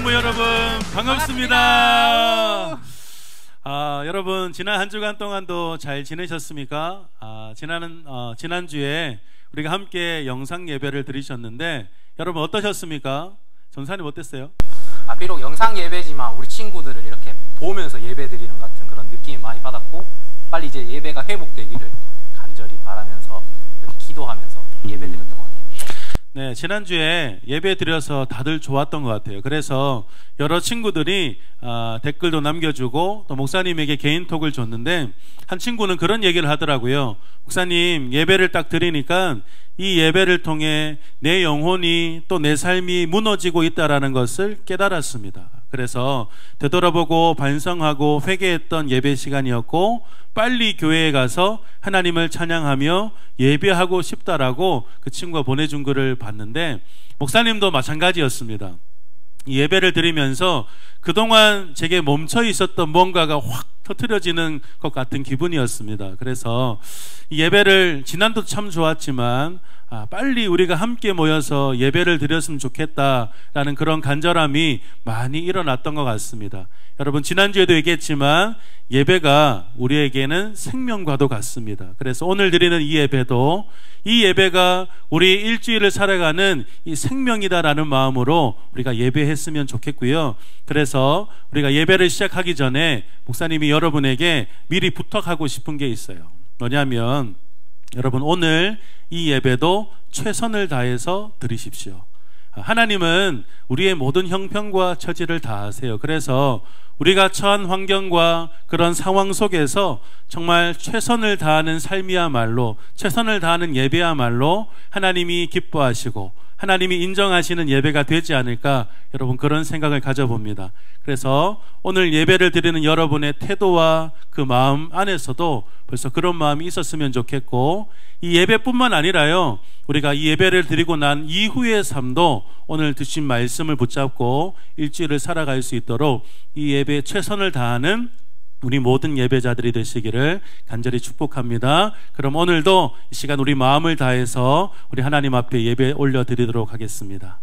중등부 여러분 반갑습니다. 여러분 지난 한 주간 동안도 잘 지내셨습니까? 지난주에 우리가 함께 영상 예배를 드리셨는데 여러분 어떠셨습니까? 전사님 어땠어요? 비록 영상 예배지만 우리 친구들을 이렇게 보면서 예배 드리는 같은 그런 느낌이 많이 받았고, 빨리 이제 예배가 회복되기를 간절히 바라면서 이렇게 기도하면서 예배 드렸던 것 같아요. 네, 지난주에 예배 드려서 다들 좋았던 것 같아요. 그래서 여러 친구들이 댓글도 남겨주고 또 목사님에게 개인톡을 줬는데, 한 친구는 그런 얘기를 하더라고요. 목사님, 예배를 딱 드리니까 이 예배를 통해 내 영혼이 또 내 삶이 무너지고 있다는 것을 깨달았습니다. 그래서 되돌아보고 반성하고 회개했던 예배 시간이었고, 빨리 교회에 가서 하나님을 찬양하며 예배하고 싶다라고 그 친구가 보내준 글을 봤는데, 목사님도 마찬가지였습니다. 이 예배를 드리면서 그동안 제게 멈춰 있었던 뭔가가 확 터트려지는 것 같은 기분이었습니다. 그래서 이 예배를 지난도 참 좋았지만 빨리 우리가 함께 모여서 예배를 드렸으면 좋겠다라는 그런 간절함이 많이 일어났던 것 같습니다. 여러분, 지난주에도 얘기했지만 예배가 우리에게는 생명과도 같습니다. 그래서 오늘 드리는 이 예배도, 이 예배가 우리 일주일을 살아가는 이 생명이다라는 마음으로 우리가 예배했으면 좋겠고요. 그래서 우리가 예배를 시작하기 전에 목사님이 여러분에게 미리 부탁하고 싶은 게 있어요. 뭐냐면, 여러분, 오늘 이 예배도 최선을 다해서 드리십시오. 하나님은 우리의 모든 형편과 처지를 다 아세요. 그래서 우리가 처한 환경과 그런 상황 속에서 정말 최선을 다하는 삶이야말로, 최선을 다하는 예배야말로 하나님이 기뻐하시고 하나님이 인정하시는 예배가 되지 않을까, 여러분 그런 생각을 가져봅니다. 그래서 오늘 예배를 드리는 여러분의 태도와 그 마음 안에서도 벌써 그런 마음이 있었으면 좋겠고, 이 예배뿐만 아니라요, 우리가 이 예배를 드리고 난 이후의 삶도 오늘 드신 말씀을 붙잡고 일주일을 살아갈 수 있도록 이 예배에 최선을 다하는 우리 모든 예배자들이 되시기를 간절히 축복합니다. 그럼 오늘도 이 시간 우리 마음을 다해서 우리 하나님 앞에 예배 올려드리도록 하겠습니다.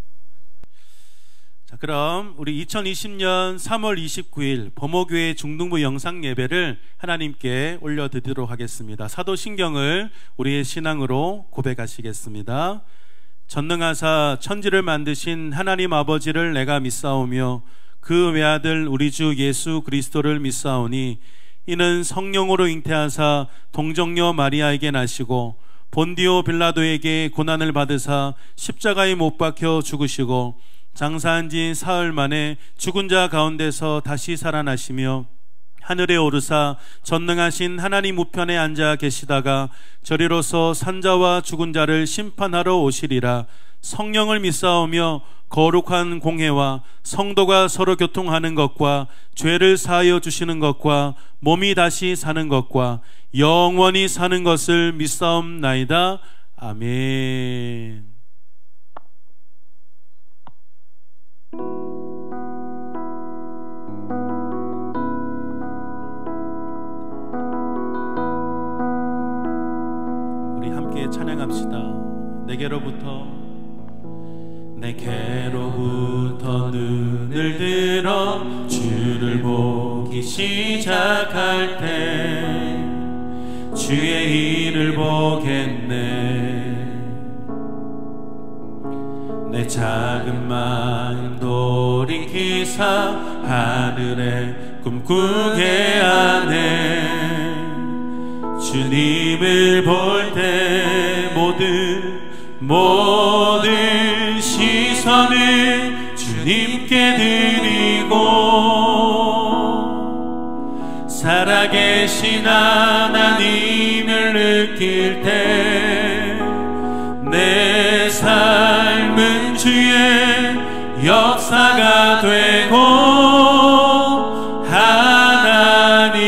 자, 그럼 우리 2020년 3월 29일 범호교회 중등부 영상 예배를 하나님께 올려드리도록 하겠습니다. 사도신경을 우리의 신앙으로 고백하시겠습니다. 전능하사 천지를 만드신 하나님 아버지를 내가 믿사오며 그 외아들 우리 주 예수 그리스도를 믿사오니, 이는 성령으로 잉태하사 동정녀 마리아에게 나시고 본디오 빌라도에게 고난을 받으사 십자가에 못 박혀 죽으시고 장사한 지 사흘 만에 죽은 자 가운데서 다시 살아나시며 하늘에 오르사 전능하신 하나님 우편에 앉아 계시다가 저리로서 산자와 죽은 자를 심판하러 오시리라. 성령을 믿사오며 거룩한 공회와 성도가 서로 교통하는 것과 죄를 사하여 주시는 것과 몸이 다시 사는 것과 영원히 사는 것을 믿사옵나이다. 아멘. 우리 함께 찬양합시다. 내게로부터 눈을 들어 주를 보기 시작할 때 주의 일을 보겠네. 내 작은 마음 돌이키사 하늘에 꿈꾸게 하네. 주님을 볼 때 모든 시선을 주님께 드리고 살아계신 하나님을 느낄 때 내 삶은 주의 역사가 되고 하나님이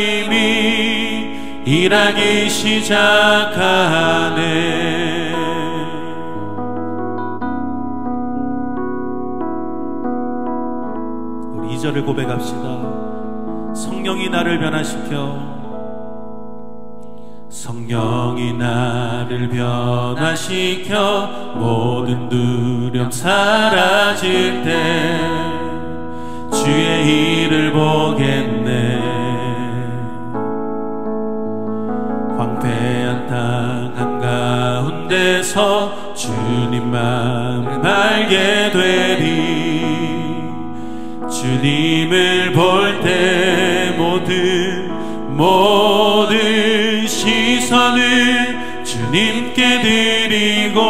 일하기 시작하네. 우리 2절을 고백합시다. 성령이 나를 변화시켜, 성령이 나를 변화시켜 모든 두려움 사라질 때 주의 일을 보겠네. 황폐한 땅 한가운데서 주님만 알게 되리. 주님을 볼 때 모든 시선을 주님께 드리고,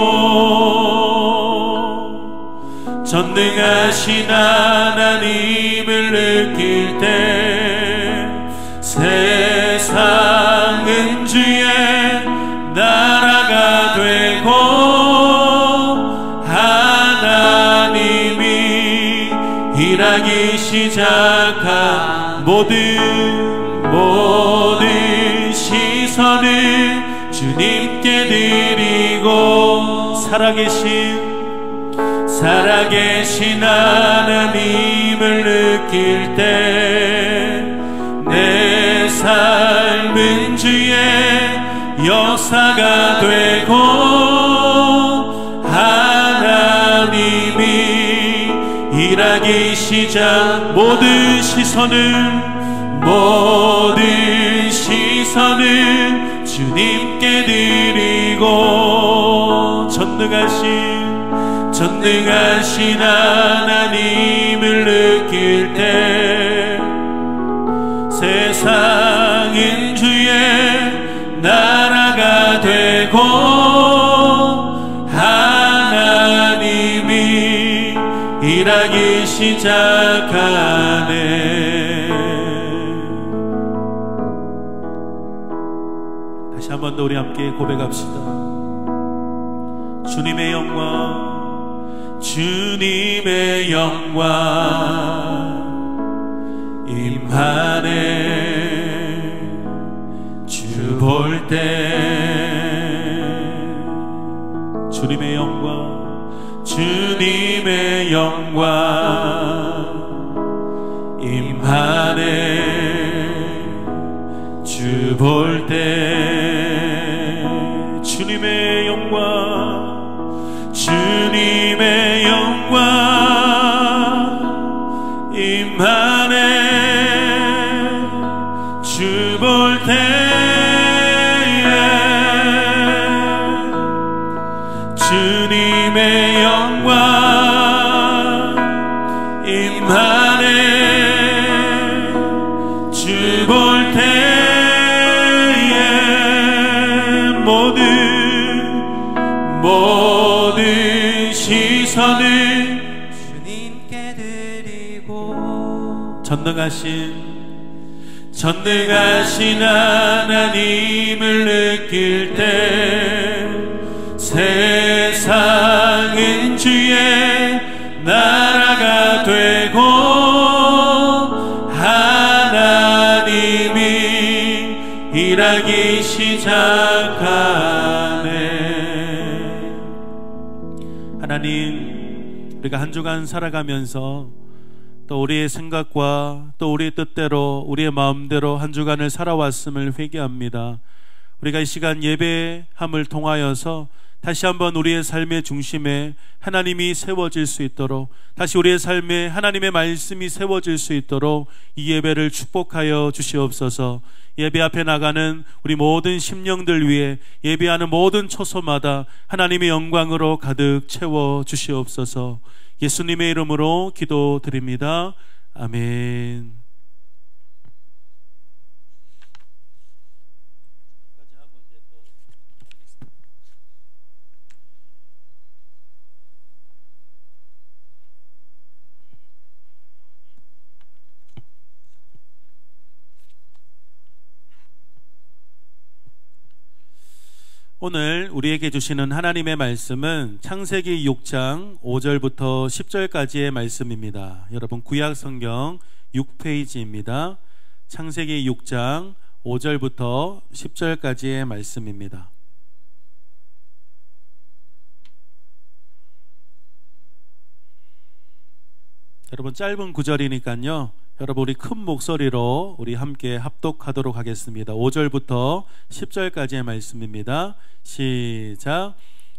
전능하신 하나님을 느낄 때 세상은 주의 나라가 되고, 하나님이 일하기 시작한 모든 시선을 주님께 드리고, 살아계신 하나님을 느낄 때 내 삶은 주의 역사가 되고, 하나님이 일하기 시작 모든 시선을 주님께 드리고, 전능하신 하나님을 느낄 때 세상은 주의 나라가 되고, 하나님이 일하기 시작하네. 다시 한 번 더 우리 함께 고백합시다. 주님의 영광 임하네. 주 볼 때 주님의 영광 임하네. 주 볼 때 주님의 영광 임하네. 주 볼 때에 주님의 영광 임하네. 주 볼 때에 모든 시선을 주님께 드리고, 전능하신 하나님을 느낄 때 세상은 주의 나라가 되고, 하나님이 일하기 시작하네. 하나님, 우리가 한 주간 살아가면서 또 우리의 생각과 또 우리의 뜻대로 우리의 마음대로 한 주간을 살아왔음을 회개합니다. 우리가 이 시간 예배함을 통하여서 다시 한번 우리의 삶의 중심에 하나님이 세워질 수 있도록, 다시 우리의 삶에 하나님의 말씀이 세워질 수 있도록 이 예배를 축복하여 주시옵소서. 예배 앞에 나가는 우리 모든 심령들 위해 예배하는 모든 처소마다 하나님의 영광으로 가득 채워 주시옵소서. 예수님의 이름으로 기도드립니다. 아멘. 오늘 우리에게 주시는 하나님의 말씀은 창세기 6장 5절부터 10절까지의 말씀입니다. 여러분 구약 성경 6페이지입니다. 창세기 6장 5절부터 10절까지의 말씀입니다. 여러분 짧은 구절이니까요, 여러분 우리 큰 목소리로 우리 함께 합독하도록 하겠습니다. 5절부터 10절까지의 말씀입니다. 시작.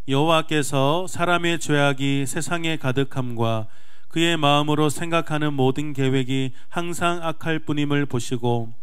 여호와께서 사람의 죄악이 세상에 가득함과 그의 마음으로 생각하는 모든 계획이 항상 악할 뿐임을 보시고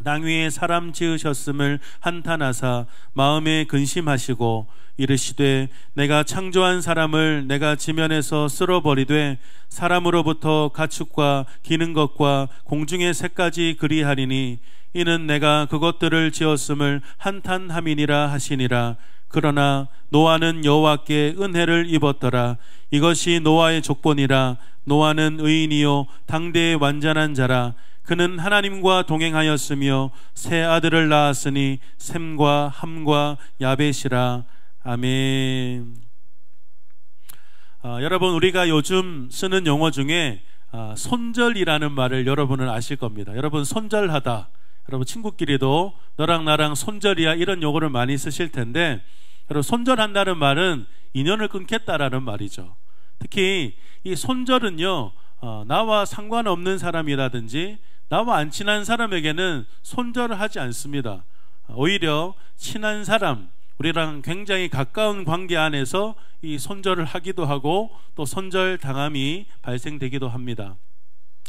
땅 위에 사람 지으셨음을 한탄하사 마음에 근심하시고 이르시되 내가 창조한 사람을 내가 지면에서 쓸어버리되 사람으로부터 가축과 기는 것과 공중의 새까지 그리하리니 이는 내가 그것들을 지었음을 한탄함이니라 하시니라. 그러나 노아는 여호와께 은혜를 입었더라. 이것이 노아의 족본이라. 노아는 의인이요 당대의 완전한 자라. 그는 하나님과 동행하였으며 세 아들을 낳았으니 셈과 함과 야벳이라. 아멘. 여러분, 우리가 요즘 쓰는 용어 중에 손절이라는 말을 여러분은 아실 겁니다. 여러분, 손절하다, 여러분 친구끼리도 너랑 나랑 손절이야, 이런 용어를 많이 쓰실 텐데, 여러분, 손절한다는 말은 인연을 끊겠다라는 말이죠. 특히 이 손절은요, 나와 상관없는 사람이라든지 나와 안 친한 사람에게는 손절을 하지 않습니다. 오히려 친한 사람, 우리랑 굉장히 가까운 관계 안에서 이 손절을 하기도 하고 또 손절당함이 발생되기도 합니다.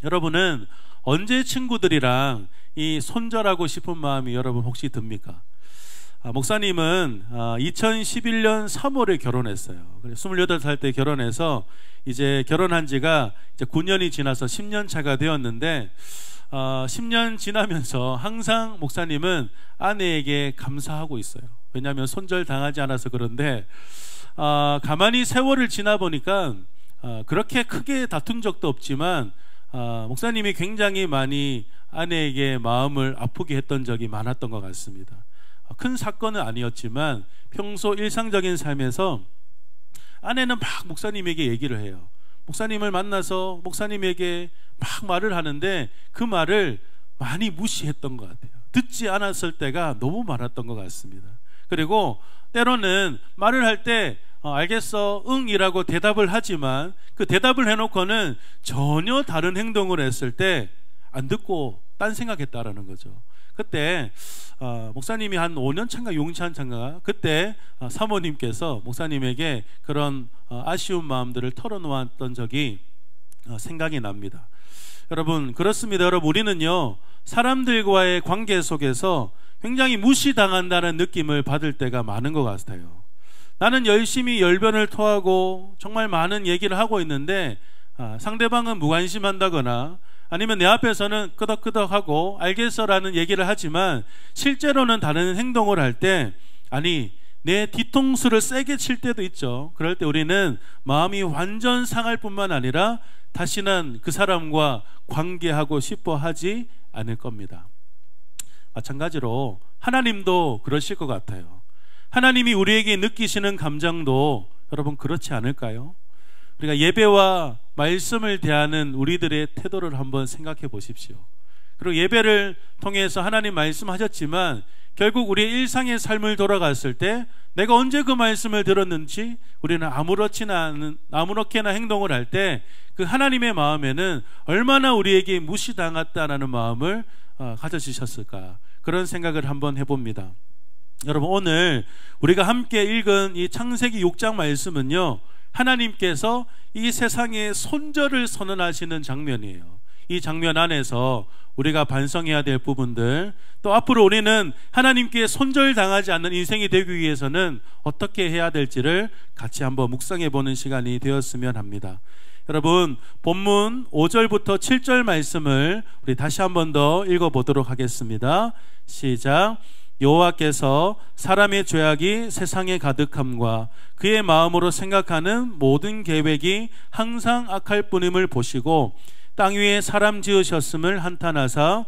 여러분은 언제 친구들이랑 이 손절하고 싶은 마음이 여러분 혹시 듭니까? 목사님은 2011년 3월에 결혼했어요. 28살 때 결혼해서 이제 결혼한 지가 이제 9년이 지나서 10년 차가 되었는데 10년 지나면서 항상 목사님은 아내에게 감사하고 있어요. 왜냐하면 손절당하지 않아서 그런데 가만히 세월을 지나 보니까 그렇게 크게 다툰 적도 없지만 목사님이 굉장히 많이 아내에게 마음을 아프게 했던 적이 많았던 것 같습니다. 큰 사건은 아니었지만 평소 일상적인 삶에서 아내는 막 목사님에게 얘기를 해요. 목사님을 만나서 목사님에게 막 말을 하는데 그 말을 많이 무시했던 것 같아요. 듣지 않았을 때가 너무 많았던 것 같습니다. 그리고 때로는 말을 할 때 알겠어, 응이라고 대답을 하지만 그 대답을 해놓고는 전혀 다른 행동을 했을 때 안 듣고 딴 생각했다라는 거죠. 그때 목사님이 한 5년 차인가 6년 차인가 그때 사모님께서 목사님에게 그런 아쉬운 마음들을 털어놓았던 적이 생각이 납니다. 여러분, 그렇습니다. 여러분, 우리는요 사람들과의 관계 속에서 굉장히 무시당한다는 느낌을 받을 때가 많은 것 같아요. 나는 열심히 열변을 토하고 정말 많은 얘기를 하고 있는데 상대방은 무관심한다거나 아니면 내 앞에서는 끄덕끄덕하고 알겠어라는 얘기를 하지만 실제로는 다른 행동을 할 때 아니 내 뒤통수를 세게 칠 때도 있죠. 그럴 때 우리는 마음이 완전 상할 뿐만 아니라 다시는 그 사람과 관계하고 싶어 하지 않을 겁니다. 마찬가지로 하나님도 그러실 것 같아요. 하나님이 우리에게 느끼시는 감정도 여러분 그렇지 않을까요? 우리가 예배와 말씀을 대하는 우리들의 태도를 한번 생각해 보십시오. 그리고 예배를 통해서 하나님 말씀하셨지만 결국 우리의 일상의 삶을 돌아갔을 때 내가 언제 그 말씀을 들었는지 우리는 아무렇게나 행동을 할 때 그 하나님의 마음에는 얼마나 우리에게 무시당했다라는 마음을 가져주셨을까, 그런 생각을 한번 해봅니다. 여러분, 오늘 우리가 함께 읽은 이 창세기 6장 말씀은요 하나님께서 이 세상에 손절을 선언하시는 장면이에요. 이 장면 안에서 우리가 반성해야 될 부분들, 또 앞으로 우리는 하나님께 손절당하지 않는 인생이 되기 위해서는 어떻게 해야 될지를 같이 한번 묵상해 보는 시간이 되었으면 합니다. 여러분, 본문 5절부터 7절 말씀을 우리 다시 한번 더 읽어보도록 하겠습니다. 시작. 여호와께서 사람의 죄악이 세상에 가득함과 그의 마음으로 생각하는 모든 계획이 항상 악할 뿐임을 보시고 땅 위에 사람 지으셨음을 한탄하사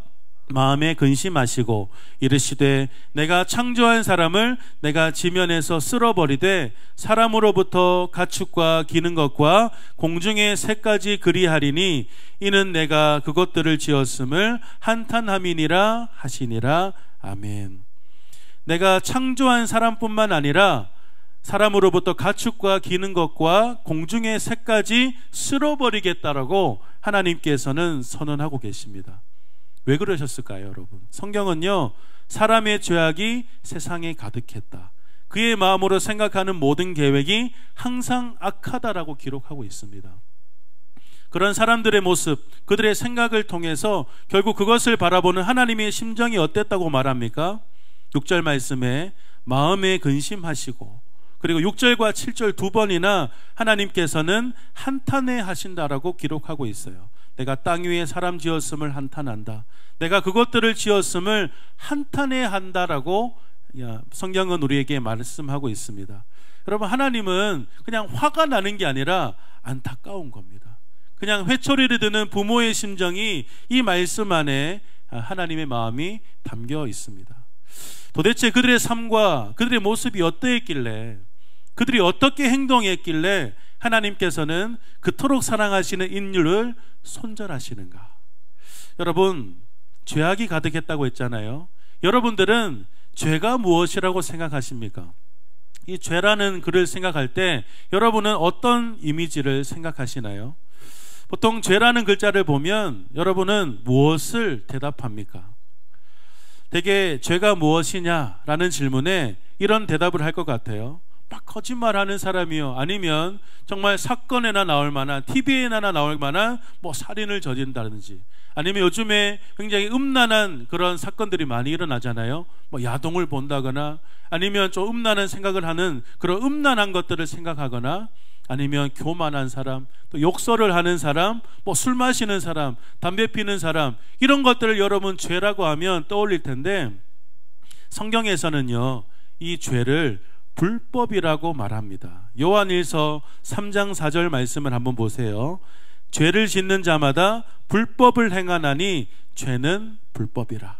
마음에 근심하시고 이르시되 내가 창조한 사람을 내가 지면에서 쓸어버리되 사람으로부터 가축과 기는 것과 공중의 새까지 그리하리니 이는 내가 그것들을 지었음을 한탄함이니라 하시니라. 아멘. 내가 창조한 사람뿐만 아니라 사람으로부터 가축과 기는 것과 공중의 새까지 쓸어버리겠다라고 하나님께서는 선언하고 계십니다. 왜 그러셨을까요, 여러분? 성경은요 사람의 죄악이 세상에 가득했다, 그의 마음으로 생각하는 모든 계획이 항상 악하다라고 기록하고 있습니다. 그런 사람들의 모습, 그들의 생각을 통해서 결국 그것을 바라보는 하나님의 심정이 어땠다고 말합니까? 6절 말씀에 마음에 근심하시고, 그리고 6절과 7절 두 번이나 하나님께서는 한탄해 하신다라고 기록하고 있어요. 내가 땅 위에 사람 지었음을 한탄한다. 내가 그것들을 지었음을 한탄해 한다라고 성경은 우리에게 말씀하고 있습니다. 여러분, 하나님은 그냥 화가 나는 게 아니라 안타까운 겁니다. 그냥 회초리를 드는 부모의 심정이 이 말씀 안에 하나님의 마음이 담겨 있습니다. 도대체 그들의 삶과 그들의 모습이 어떠했길래, 그들이 어떻게 행동했길래 하나님께서는 그토록 사랑하시는 인류를 손절하시는가? 여러분, 죄악이 가득했다고 했잖아요. 여러분들은 죄가 무엇이라고 생각하십니까? 이 죄라는 글을 생각할 때 여러분은 어떤 이미지를 생각하시나요? 보통 죄라는 글자를 보면 여러분은 무엇을 대답합니까? 대개 죄가 무엇이냐라는 질문에 이런 대답을 할 것 같아요. 막 거짓말하는 사람이요, 아니면 정말 사건에나 나올 만한, TV에나 나올 만한 뭐 살인을 저지른다든지, 아니면 요즘에 굉장히 음란한 그런 사건들이 많이 일어나잖아요. 뭐 야동을 본다거나, 아니면 좀 음란한 생각을 하는 그런 음란한 것들을 생각하거나, 아니면 교만한 사람, 또 욕설을 하는 사람, 뭐 술 마시는 사람, 담배 피는 사람, 이런 것들을 여러분 죄라고 하면 떠올릴 텐데, 성경에서는요 이 죄를 불법이라고 말합니다. 요한일서 3장 4절 말씀을 한번 보세요. 죄를 짓는 자마다 불법을 행하나니 죄는 불법이라.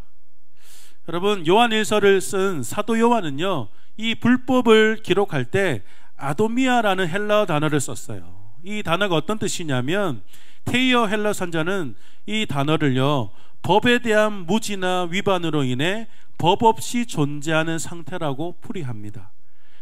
여러분, 요한일서를 쓴 사도 요한은요 이 불법을 기록할 때 아도미아라는 헬라어 단어를 썼어요. 이 단어가 어떤 뜻이냐면, 테이어 헬라 선자는 이 단어를요 법에 대한 무지나 위반으로 인해 법 없이 존재하는 상태라고 풀이합니다.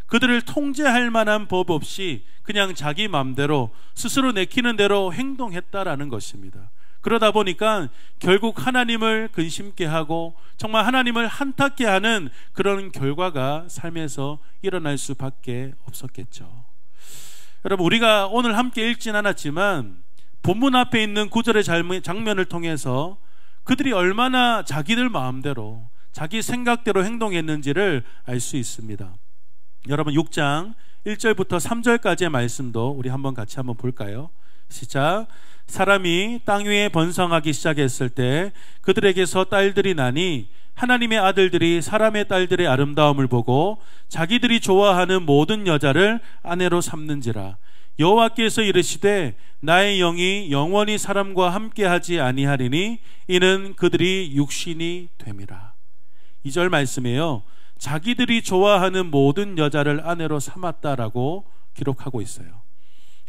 그들을 통제할 만한 법 없이 그냥 자기 마음대로 스스로 내키는 대로 행동했다라는 것입니다. 그러다 보니까 결국 하나님을 근심케 하고 정말 하나님을 한탄케 하는 그런 결과가 삶에서 일어날 수밖에 없었겠죠. 여러분, 우리가 오늘 함께 읽진 않았지만 본문 앞에 있는 구절의 장면을 통해서 그들이 얼마나 자기들 마음대로 자기 생각대로 행동했는지를 알 수 있습니다. 여러분, 6장 1절부터 3절까지의 말씀도 우리 한번 같이 한번 볼까요? 시작. 사람이 땅 위에 번성하기 시작했을 때 그들에게서 딸들이 나니 하나님의 아들들이 사람의 딸들의 아름다움을 보고 자기들이 좋아하는 모든 여자를 아내로 삼는지라. 여호와께서 이르시되 나의 영이 영원히 사람과 함께하지 아니하리니 이는 그들이 육신이 됨이라. 2절 말씀에요, 자기들이 좋아하는 모든 여자를 아내로 삼았다라고 기록하고 있어요.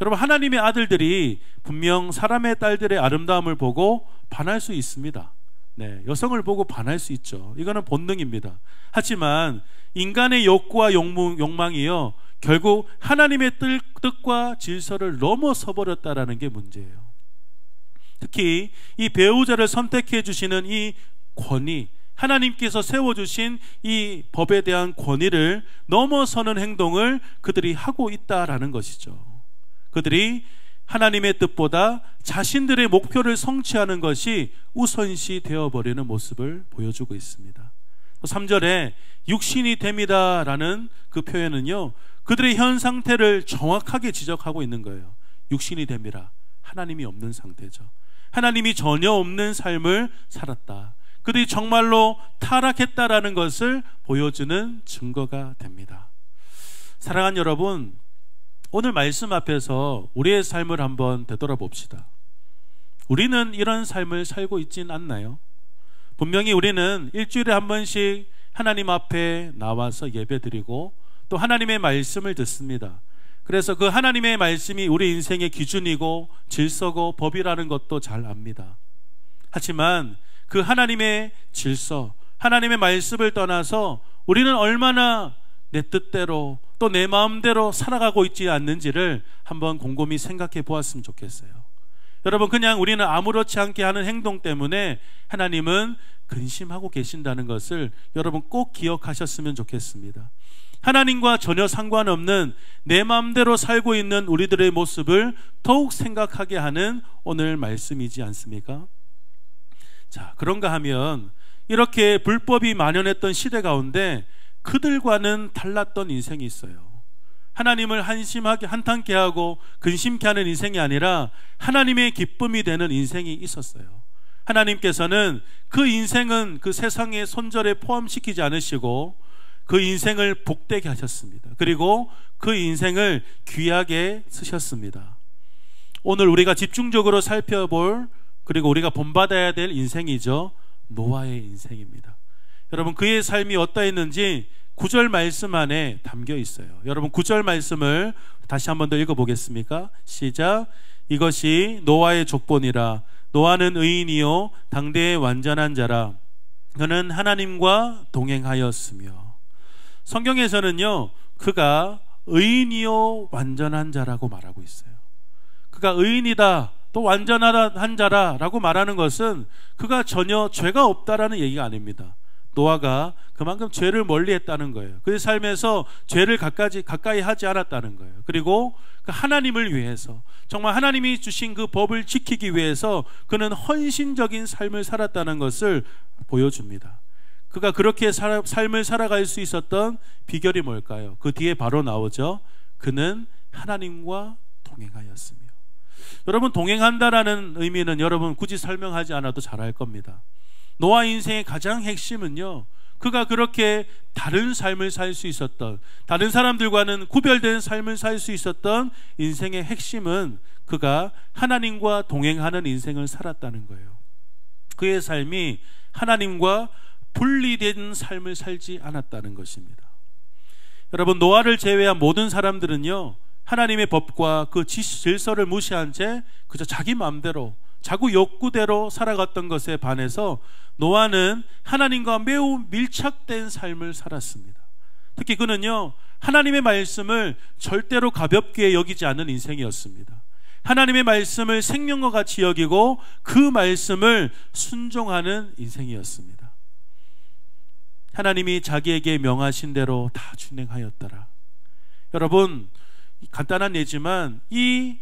여러분, 하나님의 아들들이 분명 사람의 딸들의 아름다움을 보고 반할 수 있습니다. 네, 여성을 보고 반할 수 있죠. 이거는 본능입니다. 하지만 인간의 욕구와 욕망이요 결국 하나님의 뜻과 질서를 넘어서 버렸다라는 게 문제예요. 특히 이 배우자를 선택해 주시는 이 권위, 하나님께서 세워주신 이 법에 대한 권위를 넘어서는 행동을 그들이 하고 있다라는 것이죠. 그들이 하나님의 뜻보다 자신들의 목표를 성취하는 것이 우선시 되어버리는 모습을 보여주고 있습니다. 3절에 육신이 됩니다 라는 그 표현은요 그들의 현 상태를 정확하게 지적하고 있는 거예요. 육신이 됩니다. 하나님이 없는 상태죠. 하나님이 전혀 없는 삶을 살았다. 그들이 정말로 타락했다라는 것을 보여주는 증거가 됩니다. 사랑하는 여러분, 오늘 말씀 앞에서 우리의 삶을 한번 되돌아봅시다. 우리는 이런 삶을 살고 있진 않나요? 분명히 우리는 일주일에 한 번씩 하나님 앞에 나와서 예배드리고 또 하나님의 말씀을 듣습니다. 그래서 그 하나님의 말씀이 우리 인생의 기준이고 질서고 법이라는 것도 잘 압니다. 하지만 그 하나님의 질서, 하나님의 말씀을 떠나서 우리는 얼마나 내 뜻대로 또 내 마음대로 살아가고 있지 않는지를 한번 곰곰이 생각해 보았으면 좋겠어요. 여러분, 그냥 우리는 아무렇지 않게 하는 행동 때문에 하나님은 근심하고 계신다는 것을 여러분 꼭 기억하셨으면 좋겠습니다. 하나님과 전혀 상관없는 내 마음대로 살고 있는 우리들의 모습을 더욱 생각하게 하는 오늘 말씀이지 않습니까? 자, 그런가 하면 이렇게 불법이 만연했던 시대 가운데 그들과는 달랐던 인생이 있어요. 하나님을 한심하게 한탄케 하고 근심케 하는 인생이 아니라 하나님의 기쁨이 되는 인생이 있었어요. 하나님께서는 그 인생은 그 세상의 손절에 포함시키지 않으시고 그 인생을 복되게 하셨습니다. 그리고 그 인생을 귀하게 쓰셨습니다. 오늘 우리가 집중적으로 살펴볼, 그리고 우리가 본받아야 될 인생이죠. 노아의 인생입니다. 여러분, 그의 삶이 어떠했는지 9절 말씀 안에 담겨 있어요. 여러분, 9절 말씀을 다시 한 번 더 읽어보겠습니까? 시작. 이것이 노아의 족본이라. 노아는 의인이요 당대의 완전한 자라. 그는 하나님과 동행하였으며. 성경에서는요, 그가 의인이요 완전한 자라고 말하고 있어요. 그가 의인이다, 또 완전한 자라라고 말하는 것은 그가 전혀 죄가 없다라는 얘기가 아닙니다. 노아가 그만큼 죄를 멀리했다는 거예요. 그의 삶에서 죄를 가까이 하지 않았다는 거예요. 그리고 그 하나님을 위해서, 정말 하나님이 주신 그 법을 지키기 위해서 그는 헌신적인 삶을 살았다는 것을 보여줍니다. 그가 그렇게 삶을 살아갈 수 있었던 비결이 뭘까요? 그 뒤에 바로 나오죠. 그는 하나님과 동행하였으며. 여러분, 동행한다라는 의미는 여러분 굳이 설명하지 않아도 잘 알 겁니다. 노아 인생의 가장 핵심은요, 그가 그렇게 다른 삶을 살 수 있었던, 다른 사람들과는 구별된 삶을 살 수 있었던 인생의 핵심은 그가 하나님과 동행하는 인생을 살았다는 거예요. 그의 삶이 하나님과 분리된 삶을 살지 않았다는 것입니다. 여러분, 노아를 제외한 모든 사람들은요, 하나님의 법과 그 질서를 무시한 채 그저 자기 마음대로, 자기 욕구대로 살아갔던 것에 반해서 노아는 하나님과 매우 밀착된 삶을 살았습니다. 특히 그는요, 하나님의 말씀을 절대로 가볍게 여기지 않는 인생이었습니다. 하나님의 말씀을 생명과 같이 여기고 그 말씀을 순종하는 인생이었습니다. 하나님이 자기에게 명하신 대로 다 준행하였더라. 여러분, 간단한 예지만 이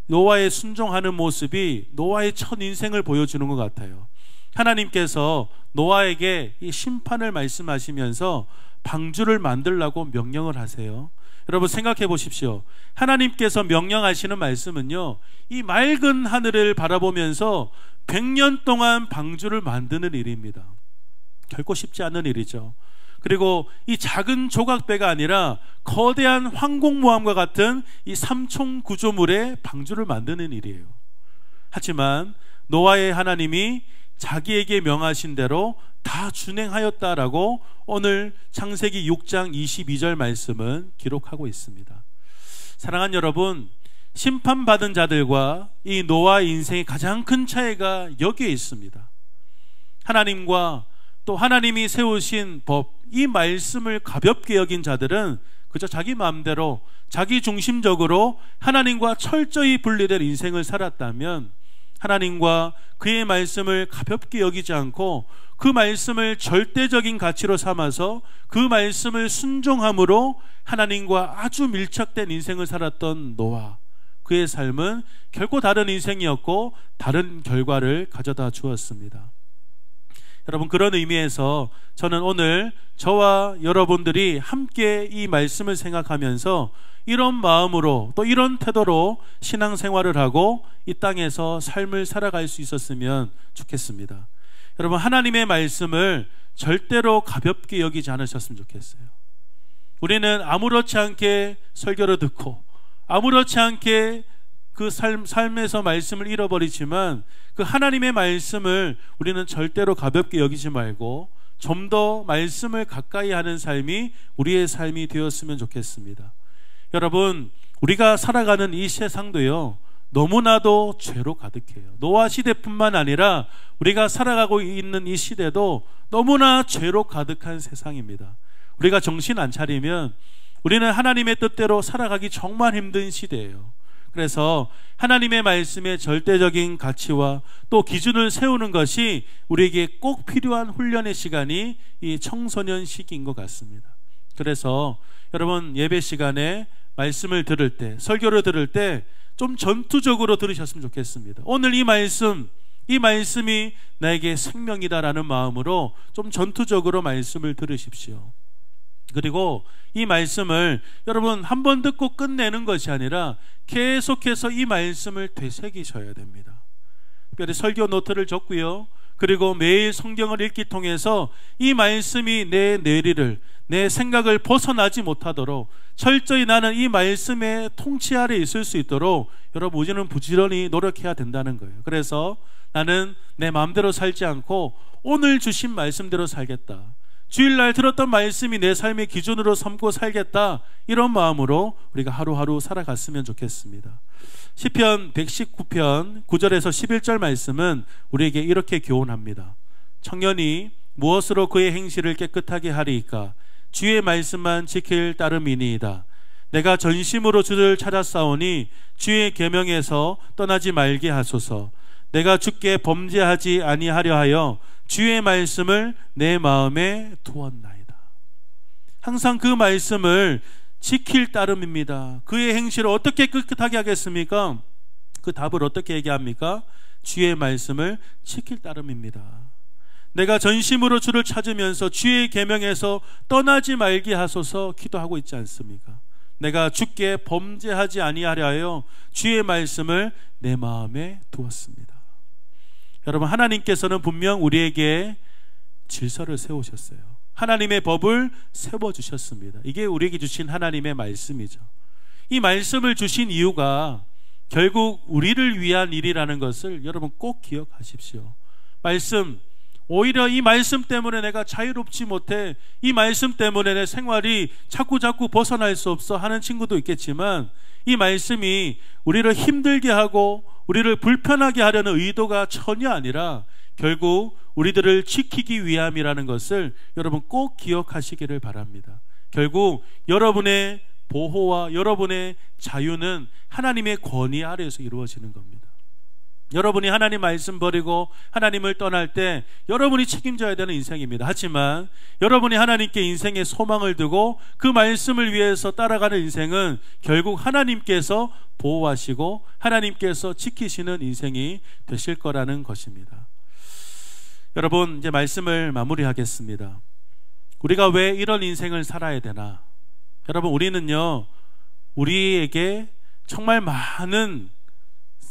노아의 순종하는 모습이 노아의 첫 인생을 보여주는 것 같아요. 하나님께서 노아에게 이 심판을 말씀하시면서 방주를 만들라고 명령을 하세요. 여러분, 생각해 보십시오. 하나님께서 명령하시는 말씀은요, 이 맑은 하늘을 바라보면서 100년 동안 방주를 만드는 일입니다. 결코 쉽지 않은 일이죠. 그리고 이 작은 조각배가 아니라 거대한 황공모함과 같은 이 삼총 구조물의 방주를 만드는 일이에요. 하지만 노아의 하나님이 자기에게 명하신 대로 다 준행하였다라고 오늘 창세기 6장 22절 말씀은 기록하고 있습니다. 사랑하는 여러분, 심판받은 자들과 이 노아 인생의 가장 큰 차이가 여기에 있습니다. 하나님과 또 하나님이 세우신 법, 이 말씀을 가볍게 여긴 자들은 그저 자기 마음대로, 자기 중심적으로 하나님과 철저히 분리된 인생을 살았다면, 하나님과 그의 말씀을 가볍게 여기지 않고 그 말씀을 절대적인 가치로 삼아서 그 말씀을 순종함으로 하나님과 아주 밀착된 인생을 살았던 노아, 그의 삶은 결코 다른 인생이었고 다른 결과를 가져다 주었습니다. 여러분, 그런 의미에서 저는 오늘 저와 여러분들이 함께 이 말씀을 생각하면서 이런 마음으로, 또 이런 태도로 신앙생활을 하고 이 땅에서 삶을 살아갈 수 있었으면 좋겠습니다. 여러분, 하나님의 말씀을 절대로 가볍게 여기지 않으셨으면 좋겠어요. 우리는 아무렇지 않게 설교를 듣고 아무렇지 않게 그 삶에서 말씀을 잃어버리지만, 그 하나님의 말씀을 우리는 절대로 가볍게 여기지 말고 좀 더 말씀을 가까이 하는 삶이 우리의 삶이 되었으면 좋겠습니다. 여러분, 우리가 살아가는 이 세상도요, 너무나도 죄로 가득해요. 노아 시대뿐만 아니라 우리가 살아가고 있는 이 시대도 너무나 죄로 가득한 세상입니다. 우리가 정신 안 차리면 우리는 하나님의 뜻대로 살아가기 정말 힘든 시대예요. 그래서 하나님의 말씀의 절대적인 가치와 또 기준을 세우는 것이 우리에게 꼭 필요한 훈련의 시간이 이 청소년 시기인 것 같습니다. 그래서 여러분 예배 시간에 말씀을 들을 때, 설교를 들을 때 좀 전투적으로 들으셨으면 좋겠습니다. 오늘 이 말씀이 나에게 생명이다라는 마음으로 좀 전투적으로 말씀을 들으십시오. 그리고 이 말씀을 여러분 한 번 듣고 끝내는 것이 아니라 계속해서 이 말씀을 되새기셔야 됩니다. 특별히 설교 노트를 적고요. 그리고 매일 성경을 읽기 통해서 이 말씀이 내 뇌리를, 내 생각을 벗어나지 못하도록 철저히 나는 이 말씀의 통치 아래 있을 수 있도록 여러분 우리는 부지런히 노력해야 된다는 거예요. 그래서 나는 내 마음대로 살지 않고 오늘 주신 말씀대로 살겠다, 주일날 들었던 말씀이 내 삶의 기준으로 삼고 살겠다, 이런 마음으로 우리가 하루하루 살아갔으면 좋겠습니다. 시편 119편 9절에서 11절 말씀은 우리에게 이렇게 교훈합니다. 청년이 무엇으로 그의 행실을 깨끗하게 하리이까? 주의 말씀만 지킬 따름이니이다. 내가 전심으로 주를 찾았사오니 주의 계명에서 떠나지 말게 하소서. 내가 주께 범죄하지 아니하려 하여 주의 말씀을 내 마음에 두었나이다. 항상 그 말씀을 지킬 따름입니다. 그의 행실을 어떻게 깨끗하게 하겠습니까? 그 답을 어떻게 얘기합니까? 주의 말씀을 지킬 따름입니다. 내가 전심으로 주를 찾으면서 주의 계명에서 떠나지 말게 하소서 기도하고 있지 않습니까? 내가 주께 범죄하지 아니하려 하여 주의 말씀을 내 마음에 두었습니다. 여러분, 하나님께서는 분명 우리에게 질서를 세우셨어요. 하나님의 법을 세워주셨습니다. 이게 우리에게 주신 하나님의 말씀이죠. 이 말씀을 주신 이유가 결국 우리를 위한 일이라는 것을 여러분 꼭 기억하십시오. 오히려 이 말씀 때문에 내가 자유롭지 못해, 이 말씀 때문에 내 생활이 자꾸 벗어날 수 없어 하는 친구도 있겠지만, 이 말씀이 우리를 힘들게 하고 우리를 불편하게 하려는 의도가 전혀 아니라 결국 우리들을 지키기 위함이라는 것을 여러분 꼭 기억하시기를 바랍니다. 결국 여러분의 보호와 여러분의 자유는 하나님의 권위 아래에서 이루어지는 겁니다. 여러분이 하나님 말씀 버리고 하나님을 떠날 때 여러분이 책임져야 되는 인생입니다. 하지만 여러분이 하나님께 인생의 소망을 두고 그 말씀을 위해서 따라가는 인생은 결국 하나님께서 보호하시고 하나님께서 지키시는 인생이 되실 거라는 것입니다. 여러분, 이제 말씀을 마무리하겠습니다. 우리가 왜 이런 인생을 살아야 되나? 여러분, 우리에게 정말 많은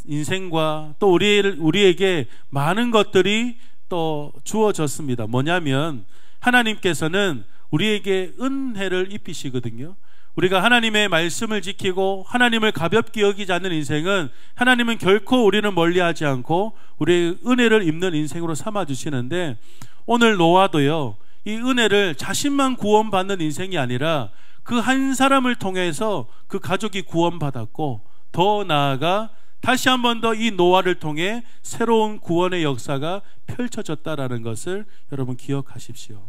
인생과 또 우리에게 많은 것들이 또 주어졌습니다. 뭐냐면 하나님께서는 우리에게 은혜를 입히시거든요. 우리가 하나님의 말씀을 지키고 하나님을 가볍게 여기지 않는 인생은 하나님은 결코 우리는 멀리하지 않고 우리의 은혜를 입는 인생으로 삼아주시는데, 오늘 노아도요, 이 은혜를 자신만 구원받는 인생이 아니라 그 한 사람을 통해서 그 가족이 구원받았고, 더 나아가 다시 한 번 더 이 노아를 통해 새로운 구원의 역사가 펼쳐졌다라는 것을 여러분 기억하십시오.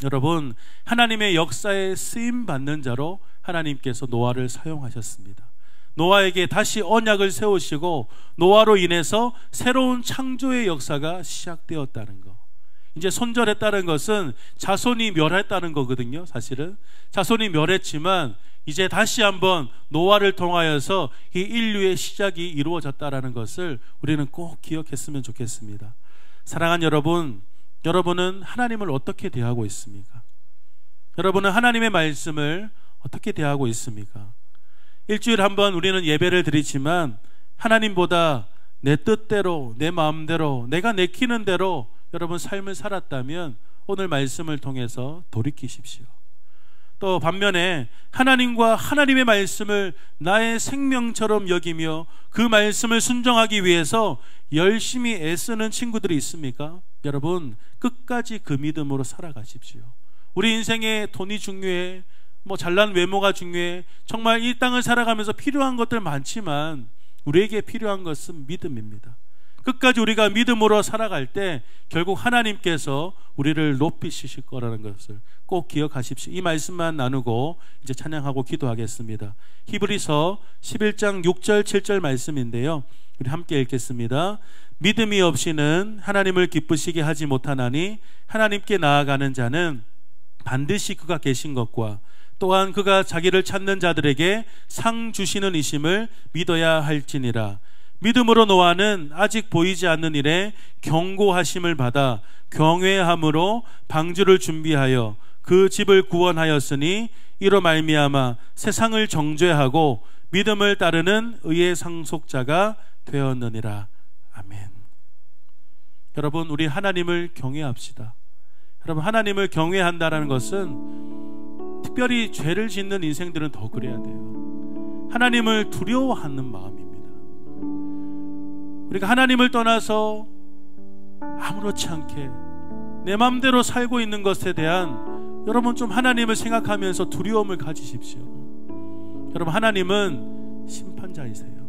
여러분, 하나님의 역사에 쓰임받는 자로 하나님께서 노아를 사용하셨습니다. 노아에게 다시 언약을 세우시고 노아로 인해서 새로운 창조의 역사가 시작되었다는 것. 이제 손절했다는 것은 자손이 멸했다는 거거든요. 사실은 자손이 멸했지만 이제 다시 한번 노아를 통하여서 이 인류의 시작이 이루어졌다라는 것을 우리는 꼭 기억했으면 좋겠습니다. 사랑하는 여러분, 여러분은 하나님을 어떻게 대하고 있습니까? 여러분은 하나님의 말씀을 어떻게 대하고 있습니까? 일주일에 한 번 우리는 예배를 드리지만 하나님보다 내 뜻대로, 내 마음대로, 내가 내키는 대로 여러분 삶을 살았다면 오늘 말씀을 통해서 돌이키십시오. 또 반면에 하나님과 하나님의 말씀을 나의 생명처럼 여기며 그 말씀을 순종하기 위해서 열심히 애쓰는 친구들이 있습니까? 여러분, 끝까지 그 믿음으로 살아가십시오. 우리 인생에 돈이 중요해, 잘난 외모가 중요해, 정말 이 땅을 살아가면서 필요한 것들 많지만 우리에게 필요한 것은 믿음입니다. 끝까지 우리가 믿음으로 살아갈 때 결국 하나님께서 우리를 높이실 거라는 것을 꼭 기억하십시오. 이 말씀만 나누고 이제 찬양하고 기도하겠습니다. 히브리서 11장 6절 7절 말씀인데요, 우리 함께 읽겠습니다. 믿음이 없이는 하나님을 기쁘시게 하지 못하나니 하나님께 나아가는 자는 반드시 그가 계신 것과 또한 그가 자기를 찾는 자들에게 상 주시는 이심을 믿어야 할지니라. 믿음으로 노아는 아직 보이지 않는 일에 경고하심을 받아 경외함으로 방주를 준비하여 그 집을 구원하였으니 이로 말미암아 세상을 정죄하고 믿음을 따르는 의의 상속자가 되었느니라. 아멘. 여러분, 우리 하나님을 경외합시다. 여러분, 하나님을 경외한다는 것은 특별히 죄를 짓는 인생들은 더 그래야 돼요. 하나님을 두려워하는 마음입니다. 우리가 하나님을 떠나서 아무렇지 않게 내 마음대로 살고 있는 것에 대한 여러분 좀 하나님을 생각하면서 두려움을 가지십시오. 여러분, 하나님은 심판자이세요.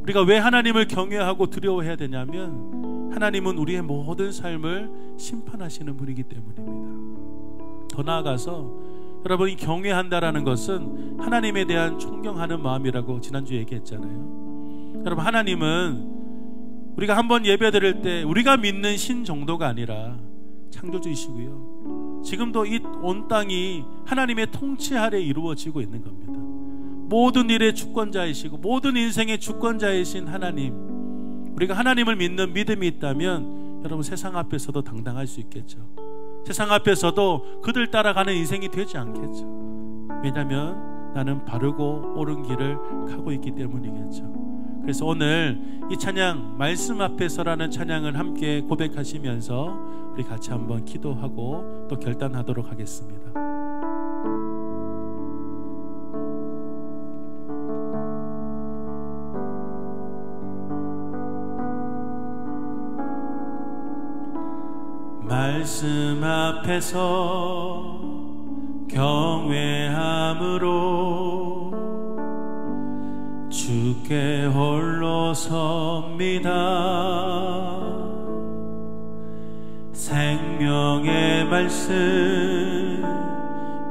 우리가 왜 하나님을 경외하고 두려워해야 되냐면 하나님은 우리의 모든 삶을 심판하시는 분이기 때문입니다. 더 나아가서 여러분, 이 경외한다라는 것은 하나님에 대한 존경하는 마음이라고 지난주에 얘기했잖아요. 여러분, 하나님은 우리가 한번 예배 드릴 때 우리가 믿는 신 정도가 아니라 창조주이시고요, 지금도 이 온 땅이 하나님의 통치 아래 이루어지고 있는 겁니다. 모든 일의 주권자이시고 모든 인생의 주권자이신 하나님, 우리가 하나님을 믿는 믿음이 있다면 여러분 세상 앞에서도 당당할 수 있겠죠. 세상 앞에서도 그들 따라가는 인생이 되지 않겠죠. 왜냐하면 나는 바르고 옳은 길을 가고 있기 때문이겠죠. 그래서 오늘 이 찬양, 말씀 앞에서라는 찬양을 함께 고백하시면서 우리 같이 한번 기도하고 또 결단하도록 하겠습니다. 말씀 앞에서 경외함으로 주께 홀로 섭니다. 생명의 말씀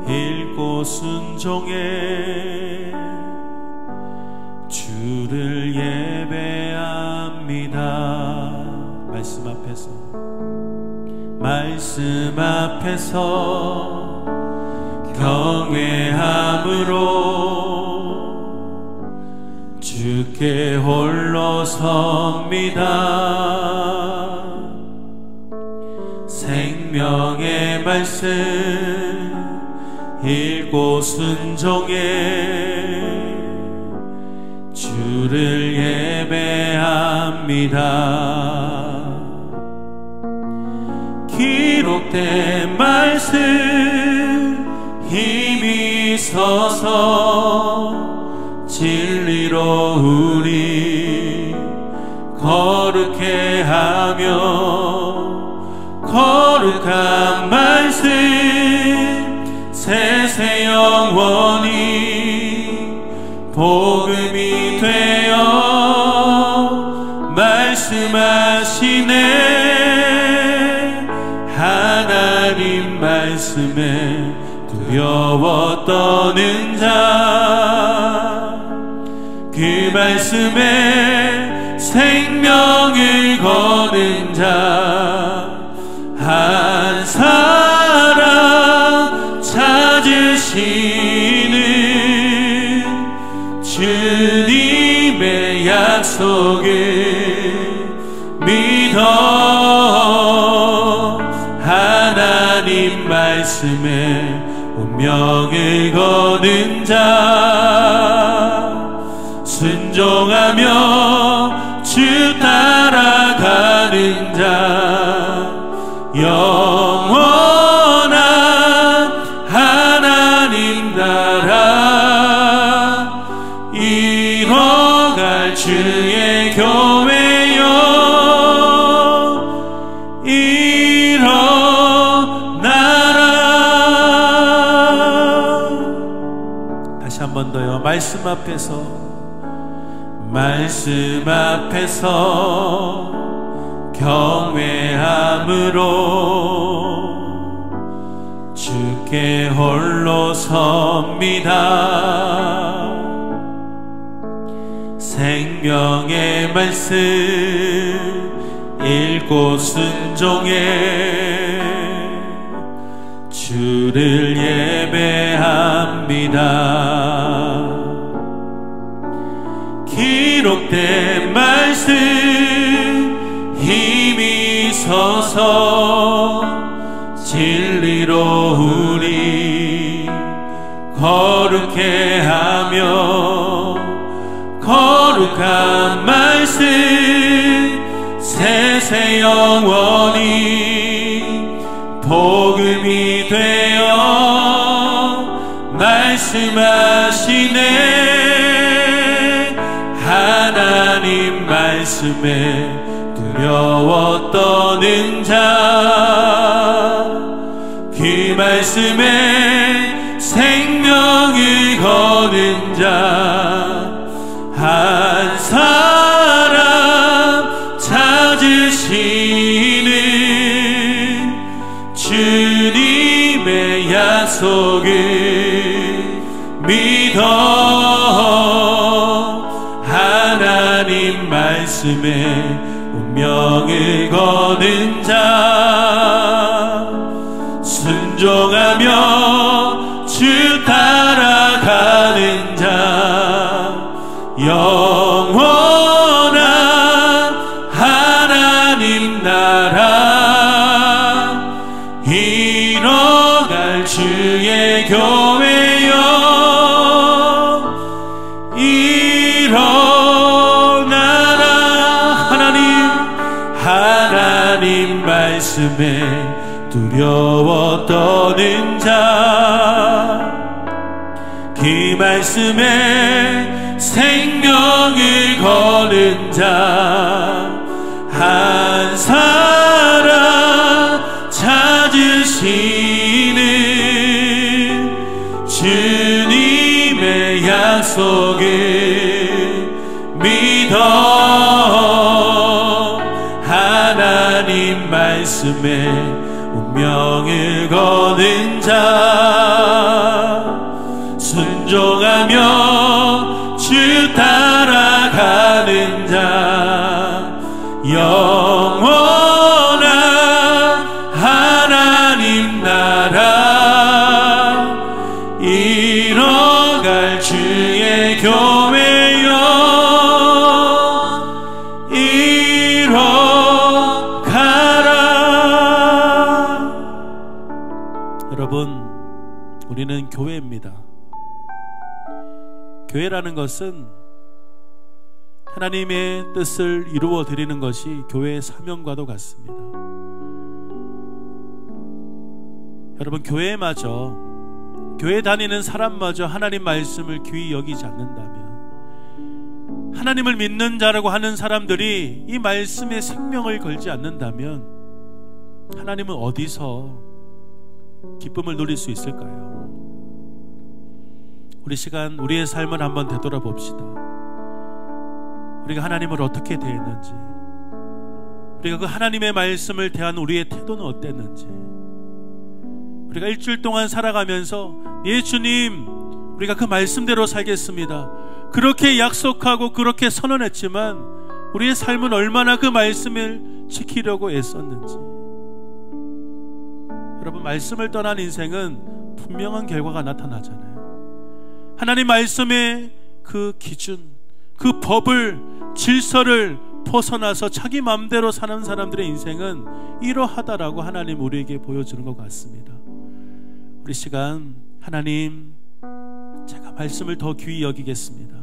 읽고 순종해 주를 예배합니다. 말씀 앞에서 경외함으로 주께 홀로 섭니다. 생명의 말씀 읽고 순종해 주를 예배합니다. 기록된 말씀 힘이 서서 진리로 우리 거룩해 하며 거룩한 말씀 세세 영원히 복음이 되어 말씀하시네. 하나님 말씀에 두려워 떠는 자, 그 말씀에 생명을 거는 자 한 사람 찾으시는 주님의 약속을 믿어 하나님 말씀에 운명을 거는 자, 순종하며 주 따라가는 자, 영원한 하나님 나라 이뤄갈 주의 교회여 일어나라. 다시 한 번 더요. 말씀 앞에서 경외함으로 주께 홀로 섭니다. 생명의 말씀 읽고 순종해 주를 예배합니다. 기록된 말씀 힘이 서서 진리로 우리 거룩해 하며 거룩한 말씀 세세 영원히 복음이 되어 말씀하시네. 하나님 말씀에 두려워 떠는 자, 그 말씀에 생명을 거는 자, 한 사람 찾으시는 주님의 약속을 믿어 하나님 말씀에 운명을 거는 자, 순종하며 주 따라가는 자, 영원한 하나님 나라 이뤄갈 주의 교회여 일어나라. 하나님 말씀에 두려워 떠는 자, 그 말씀에 생명을 거는 자, 한 사람 찾으시는 주님의 약속을 믿어 하나님 말씀에 운명을 거는 자, 순종하며 주 따라가는 자, 영원한 하나님 나라 이뤄갈 주의 교회여 이뤄가라. 여러분, 우리는 교회입니다. 교회라는 것은 하나님의 뜻을 이루어 드리는 것이 교회의 사명과도 같습니다. 여러분, 교회마저, 교회 다니는 사람마저 하나님 말씀을 귀히 여기지 않는다면, 하나님을 믿는 자라고 하는 사람들이 이 말씀에 생명을 걸지 않는다면 하나님은 어디서 기쁨을 누릴 수 있을까요? 우리 시간, 우리의 삶을 한번 되돌아봅시다. 우리가 하나님을 어떻게 대했는지, 우리가 그 하나님의 말씀을 대한 우리의 태도는 어땠는지, 우리가 일주일 동안 살아가면서 예 주님, 우리가 그 말씀대로 살겠습니다, 그렇게 약속하고 그렇게 선언했지만 우리의 삶은 얼마나 그 말씀을 지키려고 애썼는지. 여러분, 말씀을 떠난 인생은 분명한 결과가 나타나잖아요. 하나님 말씀의 그 기준, 그 법을, 질서를 벗어나서 자기 마음대로 사는 사람들의 인생은 이러하다라고 하나님 우리에게 보여주는 것 같습니다. 우리 시간, 하나님, 제가 말씀을 더 귀히 여기겠습니다.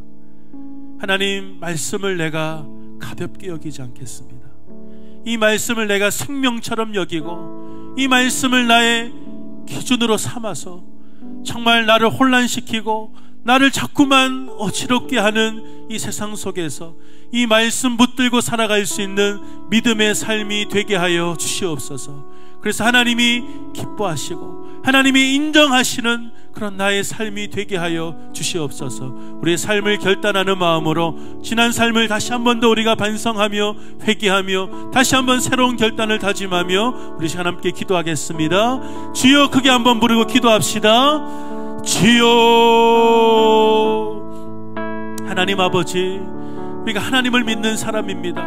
하나님, 말씀을 내가 가볍게 여기지 않겠습니다. 이 말씀을 내가 생명처럼 여기고 이 말씀을 나의 기준으로 삼아서 정말 나를 혼란시키고 나를 자꾸만 어지럽게 하는 이 세상 속에서 이 말씀 붙들고 살아갈 수 있는 믿음의 삶이 되게 하여 주시옵소서. 그래서 하나님이 기뻐하시고 하나님이 인정하시는 그런 나의 삶이 되게 하여 주시옵소서. 우리의 삶을 결단하는 마음으로 지난 삶을 다시 한 번 더 우리가 반성하며 회개하며 다시 한번 새로운 결단을 다짐하며 우리 시간 함께 기도하겠습니다. 주여, 크게 한번 부르고 기도합시다. 주여. 하나님 아버지, 우리가 하나님을 믿는 사람입니다.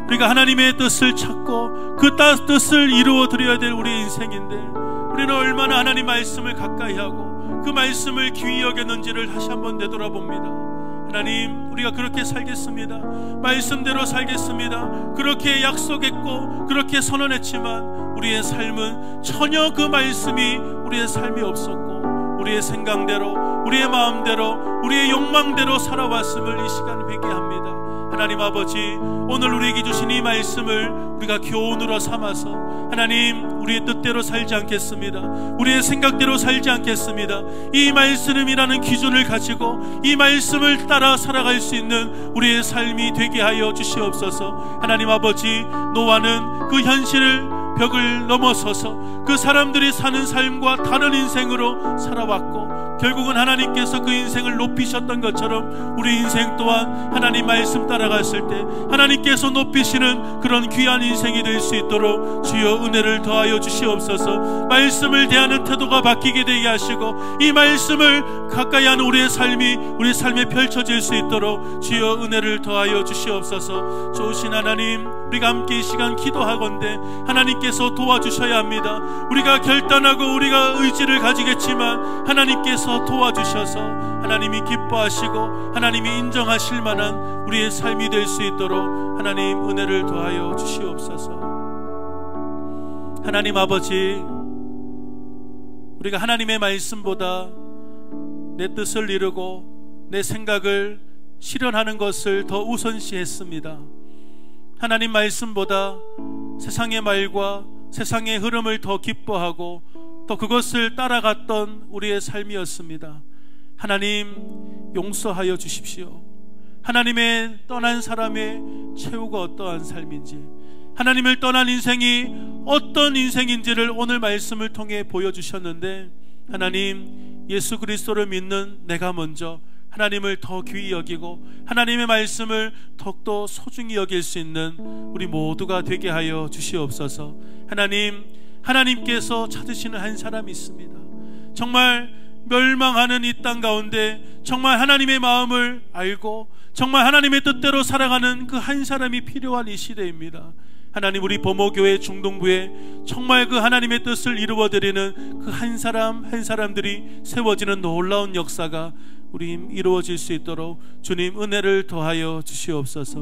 우리가 하나님의 뜻을 찾고 그 뜻을 이루어 드려야 될 우리의 인생인데, 우리는 얼마나 하나님 말씀을 가까이 하고 그 말씀을 귀히 여겼는지를 다시 한번 되돌아봅니다. 하나님, 우리가 그렇게 살겠습니다. 말씀대로 살겠습니다. 그렇게 약속했고 그렇게 선언했지만 우리의 삶은 전혀 그 말씀이 우리의 삶이 없었고 우리의 생각대로, 우리의 마음대로, 우리의 욕망대로 살아왔음을 이 시간 회개합니다. 하나님 아버지, 오늘 우리에게 주신 이 말씀을 우리가 교훈으로 삼아서 하나님, 우리의 뜻대로 살지 않겠습니다. 우리의 생각대로 살지 않겠습니다. 이 말씀이라는 기준을 가지고 이 말씀을 따라 살아갈 수 있는 우리의 삶이 되게 하여 주시옵소서. 하나님 아버지, 노아는 그 현실을 벽을 넘어서서 그 사람들이 사는 삶과 다른 인생으로 살아왔고 결국은 하나님께서 그 인생을 높이셨던 것처럼 우리 인생 또한 하나님 말씀 따라갔을 때 하나님께서 높이시는 그런 귀한 인생이 될 수 있도록 주여 은혜를 더하여 주시옵소서. 말씀을 대하는 태도가 바뀌게 되게 하시고 이 말씀을 가까이 하는 우리의 삶이 우리 삶에 펼쳐질 수 있도록 주여 은혜를 더하여 주시옵소서. 좋으신 하나님, 우리가 함께 이 시간 기도하건대 하나님께서 도와주셔야 합니다. 우리가 결단하고 우리가 의지를 가지겠지만 하나님께서 도와주셔서 하나님이 기뻐하시고 하나님이 인정하실 만한 우리의 삶이 될 수 있도록 하나님 은혜를 더하여 주시옵소서. 하나님 아버지, 우리가 하나님의 말씀보다 내 뜻을 이루고 내 생각을 실현하는 것을 더 우선시했습니다. 하나님 말씀보다 세상의 말과 세상의 흐름을 더 기뻐하고 또 그것을 따라갔던 우리의 삶이었습니다. 하나님, 용서하여 주십시오. 하나님의 떠난 사람의 최후가 어떠한 삶인지, 하나님을 떠난 인생이 어떤 인생인지를 오늘 말씀을 통해 보여주셨는데, 하나님, 예수 그리스도를 믿는 내가 먼저 하나님을 더 귀히 여기고 하나님의 말씀을 더욱더 소중히 여길 수 있는 우리 모두가 되게 하여 주시옵소서. 하나님, 하나님께서 찾으시는 한 사람이 있습니다. 정말 멸망하는 이 땅 가운데 정말 하나님의 마음을 알고 정말 하나님의 뜻대로 살아가는 그 한 사람이 필요한 이 시대입니다. 하나님, 우리 범호교회 중동부에 정말 그 하나님의 뜻을 이루어드리는 그 한 사람 한 사람들이 세워지는 놀라운 역사가 우리 이루어질 수 있도록 주님 은혜를 더하여 주시옵소서.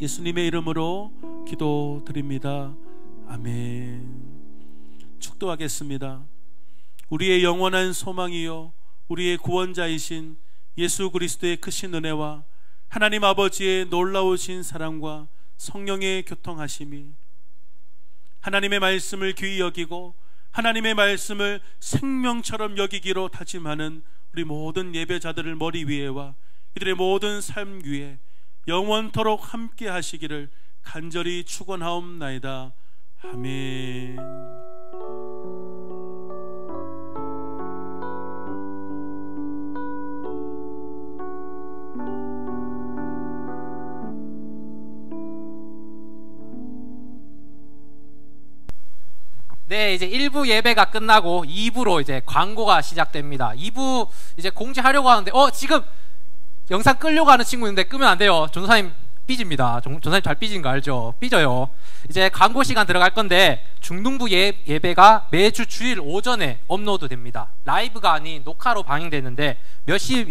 예수님의 이름으로 기도드립니다. 아멘. 축도하겠습니다. 우리의 영원한 소망이요 우리의 구원자이신 예수 그리스도의 크신 은혜와 하나님 아버지의 놀라우신 사랑과 성령의 교통하심이 하나님의 말씀을 귀히 여기고 하나님의 말씀을 생명처럼 여기기로 다짐하는 우리 모든 예배자들을 머리 위에와 이들의 모든 삶 위에 영원토록 함께 하시기를 간절히 축원하옵나이다. 아멘. 네, 이제 1부 예배가 끝나고 2부로 이제 광고가 시작됩니다. 2부 이제 공지하려고 하는데 지금 영상 끌려고 하는 친구 있는데 끄면 안 돼요. 전도사님 삐집니다. 전도사님 잘 삐진 거 알죠? 삐져요. 이제 광고 시간 들어갈 건데 중등부 예배가 매주 주일 오전에 업로드 됩니다. 라이브가 아닌 녹화로 방영되는데 몇 시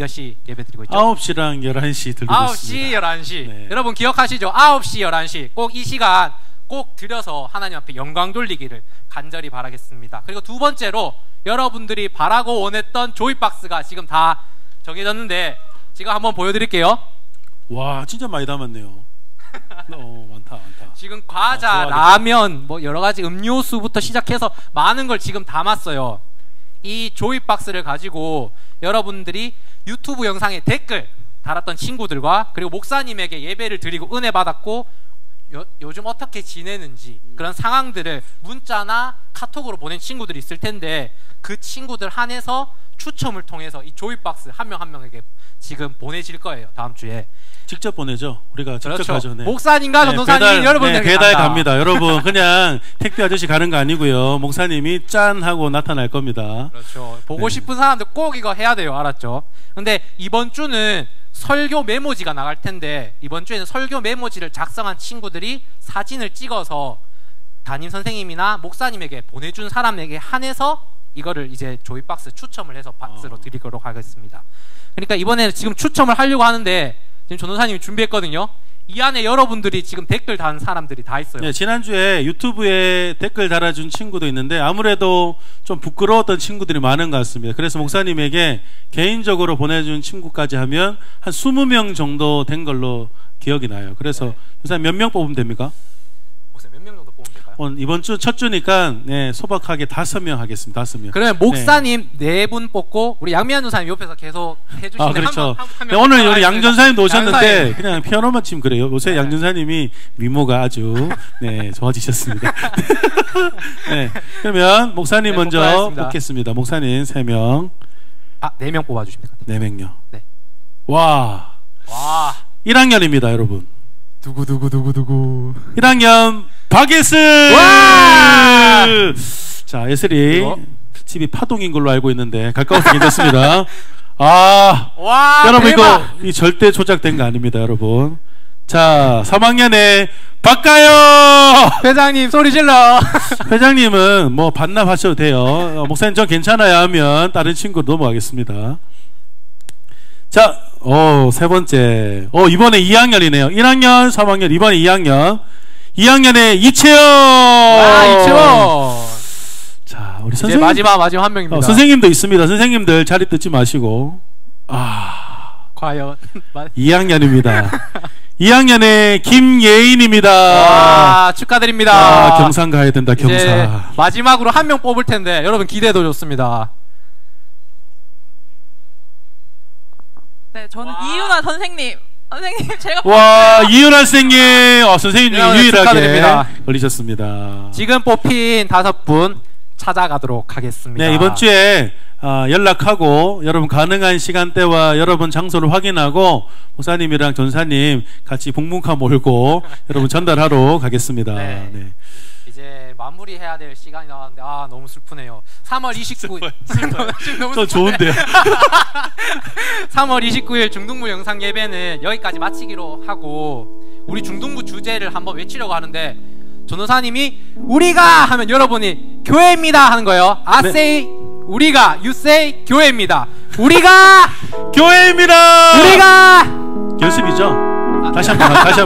예배 드리고 있죠? 9시랑 11시 들리고 9시, 있습니다. 11시. 네. 여러분 기억하시죠? 9시, 11시. 꼭 이 시간 꼭 드려서 하나님 앞에 영광 돌리기를 간절히 바라겠습니다. 그리고 두 번째로 여러분들이 바라고 원했던 조이박스가 지금 다 정해졌는데 지금 한번 보여드릴게요. 와, 진짜 많이 담았네요. 많다. 지금 과자, 라면, 뭐 여러 가지 음료수부터 시작해서 많은 걸 지금 담았어요. 이 조이박스를 가지고 여러분들이 유튜브 영상에 댓글 달았던 친구들과 그리고 목사님에게 예배를 드리고 은혜 받았고 요즘 어떻게 지내는지 그런 상황들을 문자나 카톡으로 보낸 친구들이 있을 텐데 그 친구들 한해서 추첨을 통해서 이 조이박스 한 명 한 명에게 지금 보내질 거예요. 다음 주에 직접 보내죠. 우리가 직접 그렇죠. 가죠. 네. 목사님과 전도사님 여러분들에게 배달 갑니다. 여러분 그냥 택배 아저씨 가는 거 아니고요. 목사님이 짠 하고 나타날 겁니다. 그렇죠. 보고 싶은 사람들 꼭 이거 해야 돼요. 알았죠? 근데 이번 주는 설교 메모지가 나갈 텐데 이번 주에는 설교 메모지를 작성한 친구들이 사진을 찍어서 담임 선생님이나 목사님에게 보내준 사람에게 한해서 이거를 이제 조이박스 추첨을 해서 박스로 드리도록 하겠습니다. 그러니까 이번에는 지금 추첨을 하려고 하는데 지금 전도사님이 준비했거든요. 이 안에 여러분들이 지금 댓글 단 사람들이 다 있어요. 네, 지난주에 유튜브에 댓글 달아준 친구도 있는데 아무래도 좀 부끄러웠던 친구들이 많은 것 같습니다. 그래서 목사님에게 개인적으로 보내준 친구까지 하면 한 20명 정도 된 걸로 기억이 나요. 그래서 목사님 몇 명 뽑으면 됩니까? 목사님 몇 명 정도 뽑으면 될까요? 이번 주 첫 주니까 네, 소박하게 5명 하겠습니다. 5명. 그러면 목사님 4분 뽑고 우리 양미한 전사님 옆에서 계속 해주시면 그렇죠. 한 네, 오늘 우리 양 전사님도 오셨는데 양사님. 그냥 피아노만 치면 그래요. 요새 양 전사님이 미모가 아주 네, 좋아지셨습니다. 네, 그러면 목사님 네, 먼저 뽑아야겠습니다. 뽑겠습니다. 목사님 3명. 4명 뽑아주십니까? 4명요. 네. 와. 와. 1학년입니다, 여러분. 두구두구두구두구. 1학년 박예슬! 와! 자, 예슬이 이거? 집이 파동인 걸로 알고 있는데 가까워서 괜찮습니다. 아, 와, 여러분 대박! 이거 이 절대 조작된 거 아닙니다, 여러분. 자, 3학년에 박가요! 회장님 소리 질러. 회장님은 뭐 반납하셔도 돼요. 목사님 전 괜찮아요 하면 다른 친구로 넘어가겠습니다. 자, 세 번째. 이번에 2학년이네요. 1학년, 3학년, 이번에 2학년. 2학년에 이채영! 이채원. 자, 우리 이제 선생님. 마지막 한 명입니다. 선생님도 있습니다. 선생님들 자리 뜯지 마시고. 과연 2학년입니다. 2학년에 김예인입니다. 와, 축하드립니다. 경상 가야 된다, 이제 경상. 마지막으로 한 명 뽑을 텐데 여러분 기대도 좋습니다. 네, 저는 이윤아 선생님. 선생님 제가 와, 이윤아 선생님. 선생님 중에 네, 유일하게 축하드립니다. 걸리셨습니다. 지금 뽑힌 5분 찾아가도록 하겠습니다. 네, 이번 주에 연락하고 여러분 가능한 시간대와 여러분 장소를 확인하고 목사님이랑 전사님 같이 북문카 몰고 여러분 전달하러 가겠습니다. 네. 네. 이제 마무리해야 될 시간이 나왔는데 너무 슬프네요. 3월 29일 저 좋은데요. 3월 29일 중등부 영상 예배는 여기까지 마치기로 하고 우리 중등부 주제를 한번 외치려고 하는데 전도사님이 우리가 하면 여러분이 교회입니다 하는 거예요. I say 우리가, you say 교회입니다. 우리가 교회입니다. 우리가 연습이죠. 다시 한번 하죠.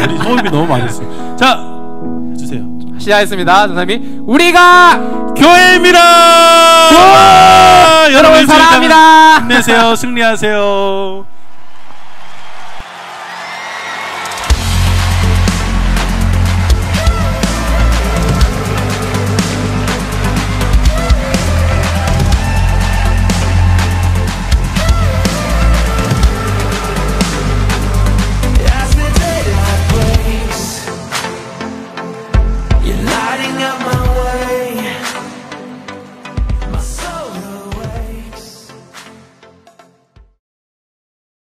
우리 호흡이 너무 많이 했어요. 자, 해주세요. 시작했습니다. 전도사님이 우리가 교회입니다. 여러분 사랑합니다. 힘내세요. 승리하세요.